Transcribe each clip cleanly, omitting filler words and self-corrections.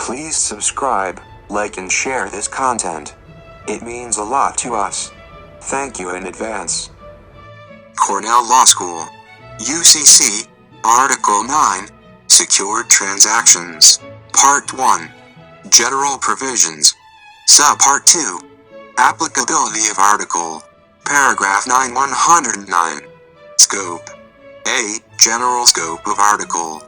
Please subscribe, like and share this content. It means a lot to us. Thank you in advance. Cornell Law School. U.C.C. Article 9. Secured Transactions. Part 1. General Provisions. Subpart 2. Applicability of Article. Paragraph 9 109. Scope. A. General scope of Article.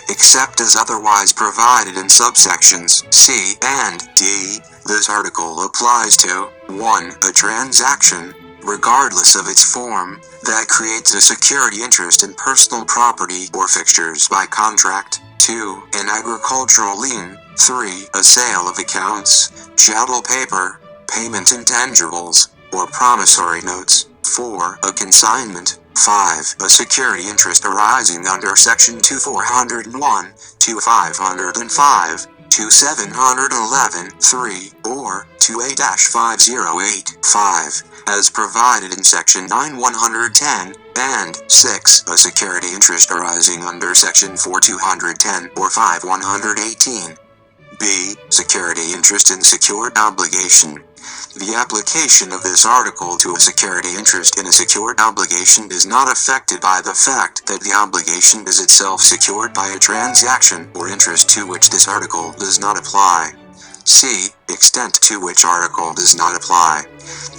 Except as otherwise provided in subsections C and D, this article applies to 1. A transaction, regardless of its form, that creates a security interest in personal property or fixtures by contract. 2. An agricultural lien. 3. A sale of accounts, chattel paper, payment intangibles, or promissory notes. 4. A consignment. 5. A security interest arising under Section 2401, 2505, 2711, 3, or 2A-5085, 5, as provided in Section 9110, and 6. A security interest arising under Section 4210 or 5118. B. Security interest in secured obligation. The application of this article to a security interest in a secured obligation is not affected by the fact that the obligation is itself secured by a transaction or interest to which this article does not apply. C. Extent to which article does not apply.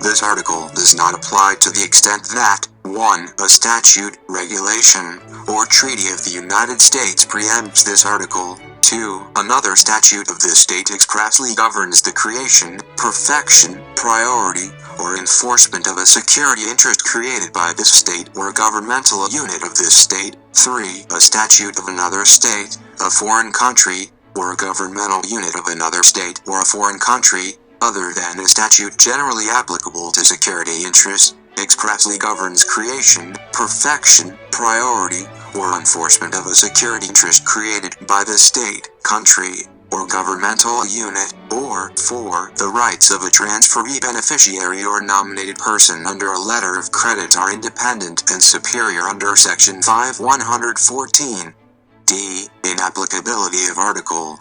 This article does not apply to the extent that 1. A statute, regulation, or treaty of the United States preempts this article. 2. Another statute of this state expressly governs the creation, perfection, priority, or enforcement of a security interest created by this state or governmental unit of this state. 3. A statute of another state, a foreign country, or a governmental unit of another state or a foreign country, other than a statute generally applicable to security interests, expressly governs creation, perfection, priority, or enforcement of a security interest created by the state, country, or governmental unit, or 4. The rights of a transferee beneficiary or nominated person under a letter of credit are independent and superior under Section 5114. D. Inapplicability of Article.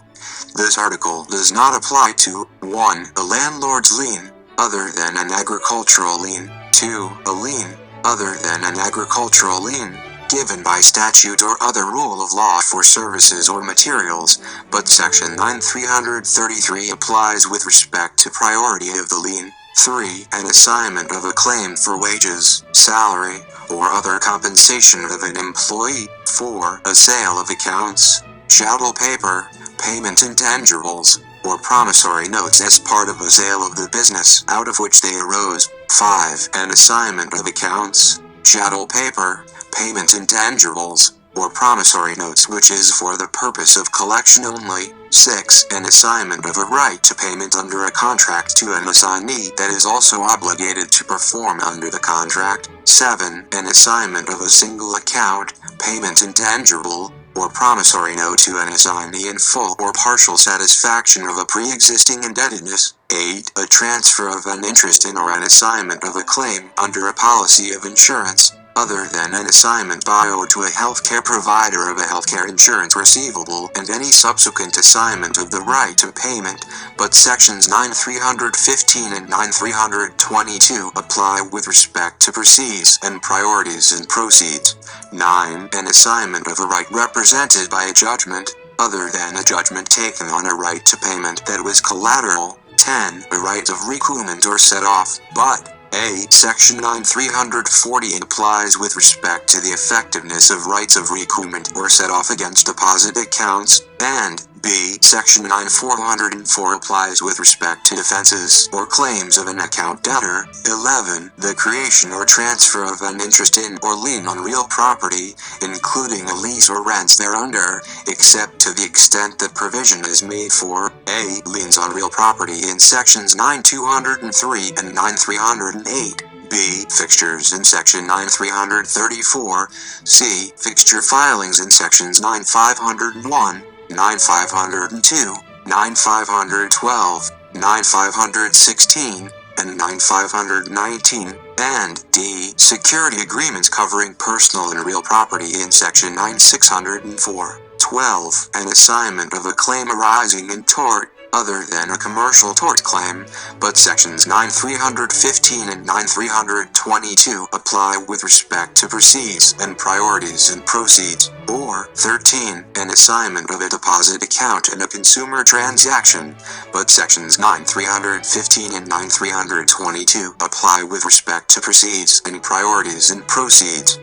This article does not apply to 1. A landlord's lien, other than an agricultural lien. 2. A lien, other than an agricultural lien, given by statute or other rule of law for services or materials, but Section 9333 applies with respect to priority of the lien. 3. An assignment of a claim for wages, salary, or other compensation of an employee. 4. A sale of accounts, chattel paper, payment intangibles, or promissory notes as part of a sale of the business out of which they arose. 5. An assignment of accounts, chattel paper, payment intangibles, or promissory notes which is for the purpose of collection only. 6. An assignment of a right to payment under a contract to an assignee that is also obligated to perform under the contract. 7. An assignment of a single account, payment intangible, or promissory note to an assignee in full or partial satisfaction of a pre-existing indebtedness. 8. A transfer of an interest in or an assignment of a claim under a policy of insurance, other than an assignment by or to a healthcare provider of a healthcare insurance receivable and any subsequent assignment of the right to payment, but Sections 9315 and 9322 apply with respect to proceeds and priorities in proceeds. 9. An assignment of a right represented by a judgment, other than a judgment taken on a right to payment that was collateral. 10. A right of recoupment or set-off, but A. Section 9340 applies with respect to the effectiveness of rights of recoupment or set-off against deposit accounts, and B. Section 9404 applies with respect to defenses or claims of an account debtor. 11. The creation or transfer of an interest in or lien on real property, including a lease or rents thereunder, except to the extent that provision is made for A. Liens on real property in Sections 9203 and 9308. B. Fixtures in Section 9334. C. Fixture filings in Sections 9501, 9502, 9512, 9516, and 9519, and D. Security agreements covering personal and real property in Section 9604. 12. An assignment of a claim arising in tort, other than a commercial tort claim, but sections 9315 and 9322 apply with respect to proceeds and priorities in proceeds. Or 13. An assignment of a deposit account in a consumer transaction, but sections 9315 and 9322 apply with respect to proceeds and priorities in proceeds.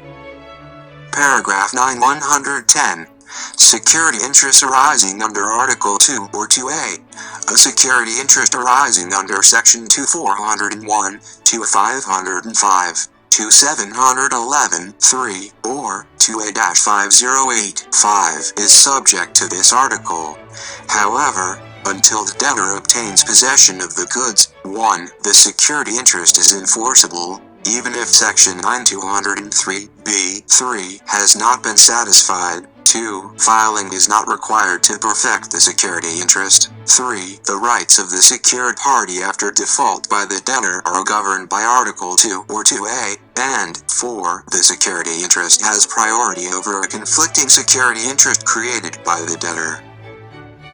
Paragraph 9-110. Security interest arising under Article 2 or 2A. A security interest arising under Section 2401, 2505, 2711, 3, or 2A-5085 is subject to this article. However, until the debtor obtains possession of the goods, 1. The security interest is enforceable, even if Section 9203(b)(3) has not been satisfied. 2. Filing is not required to perfect the security interest. 3. The rights of the secured party after default by the debtor are governed by Article 2 or 2A. And 4. The security interest has priority over a conflicting security interest created by the debtor.